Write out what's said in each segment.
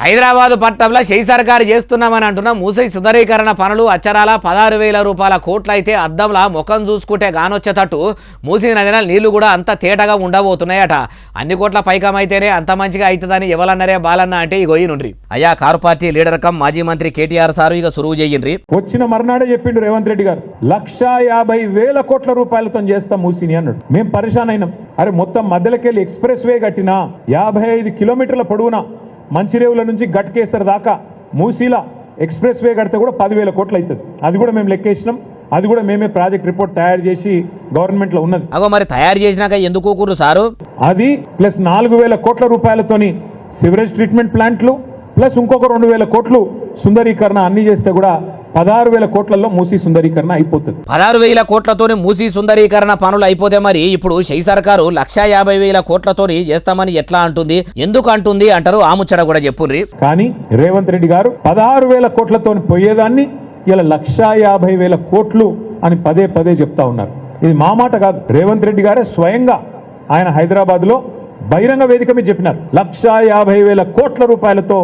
హైదరాబాద్ పట్టణంలో షెయి సర్కారు చేస్తున్నామని అంటున్న మూసీ సుందరీకరణ పనులు అచ్చరాల 16,000 రూపాయల కోట్లయితే అద్దంలా ముఖం చూసుకుంటే గానొచ్చేటట్టు మూసీ నదిన నీళ్లు కూడా అంత తేటగా ఉండబోతున్నాయట. అన్ని కోట్ల పైకమైతేనే అంత మంచిగా అవుతుందని ఎవరన్నరే బాలన్న అంటే ఇగో ఈనుండ్రి. అయ్యా కారు పార్టీ లీడర్ కమ్ మాజీ మంత్రి కేటీఆర్ సారు ఇక సురువు చేయండ్రి. వచ్చిన మర్నాడే చెప్పిండు రేవంత్ రెడ్డి గారు 1,50,000 కోట్ల రూపాయలతో చేస్తాం మూసీని అన్నాడు. మేము పరిశాన్ అయినాం. అరే మొత్తం మధ్యలోకెళ్ళి ఎక్స్ప్రెస్ వే కట్టినా 55 కిలోమీటర్ల పొడవునా మంచిరేవుల నుంచి గట్కేసర్ దాకా మూసీలా ఎక్స్ప్రెస్ వే కడితే కూడా 10,000 కోట్లు అవుతుంది. అది కూడా మేము లెక్కేసినాం. అది కూడా మేమే ప్రాజెక్ట్ రిపోర్ట్ తయారు చేసి గవర్నమెంట్ లో ఉన్నది. అగో మరి తయారు చేసినాక ఎందుకు కూరు సారు? అది ప్లస్ 4,000 కోట్ల రూపాయలతోని సివరేజ్ ట్రీట్మెంట్ ప్లాంట్లు ప్లస్ ఇంకొక 2,000 కోట్లు సుందరీకరణ అన్ని చేస్తే కూడా 16,000 కోట్లలో మూసీ సుందరీకరణ అయిపోతుంది. 16,000 కోట్లతోని మూసీ సుందరీకరణ పనులు అయిపోతే మరి ఇప్పుడు షెయి సర్కారు 1,50,000 కోట్లతోని చేస్తామని ఎట్లా అంటుంది, ఎందుకు అంటుంది అంటారు. ఆ ముచ్చట కూడా చెప్పుర్రి. కానీ రేవంత్ రెడ్డి గారు 16,000 కోట్లతో పోయేదాన్ని ఇలా 1,50,000 కోట్లు అని పదే పదే చెప్తా ఉన్నారు. ఇది మా మాట కాదు, రేవంత్ రెడ్డి గారే స్వయంగా ఆయన హైదరాబాద్ లో బహిరంగ వేదిక మీద చెప్పినారు 1,50,000 కోట్ల రూపాయలతో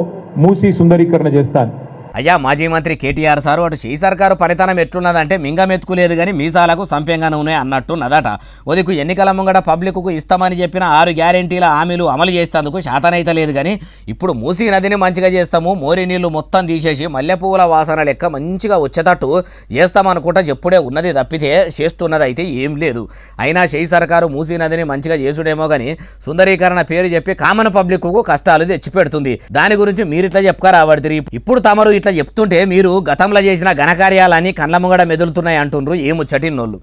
మూసీ సుందరీకరణ చేస్తాను. అయ్యా మాజీ మంత్రి కేటీఆర్ సారు అటు షెయి సర్కారు పనితనం ఎట్లున్నదంటే మింగమెత్తుకులేదు కానీ మీసాలకు సంపెంగా నూనె అన్నట్టున్నదట. ఉదకు ఎన్నికల ముంగట పబ్లిక్కు ఇస్తామని చెప్పిన 6 గ్యారెంటీల హామీలు అమలు చేసేందుకు శాతనైతే లేదు. కానీ ఇప్పుడు మూసీ నదిని మంచిగా చేస్తాము, మోరి నీళ్లు మొత్తం తీసేసి మల్లెపూల వాసన లెక్క మంచిగా వచ్చేటట్టు చేస్తామనుకుంటా చెప్పుడే ఉన్నది తప్పితే చేస్తున్నది అయితే ఏం లేదు. అయినా షెయి సర్కారు మూసీ నదిని మంచిగా చేసుడేమో కానీ సుందరీకరణ పేరు చెప్పి కామన్ పబ్లిక్కు కష్టాలు తెచ్చిపెడుతుంది. దాని గురించి మీరు ఇట్లా చెప్పుకరాబడితే ఇప్పుడు తమరు ఇట్లా చెప్తుంటే మీరు గతంలో చేసిన ఘనకార్యాలన్నీ కళ్ళ ముంగడ మెదులుతున్నాయి అంటుండ్రు. ఏముచ్చటిన్నోళ్ళు.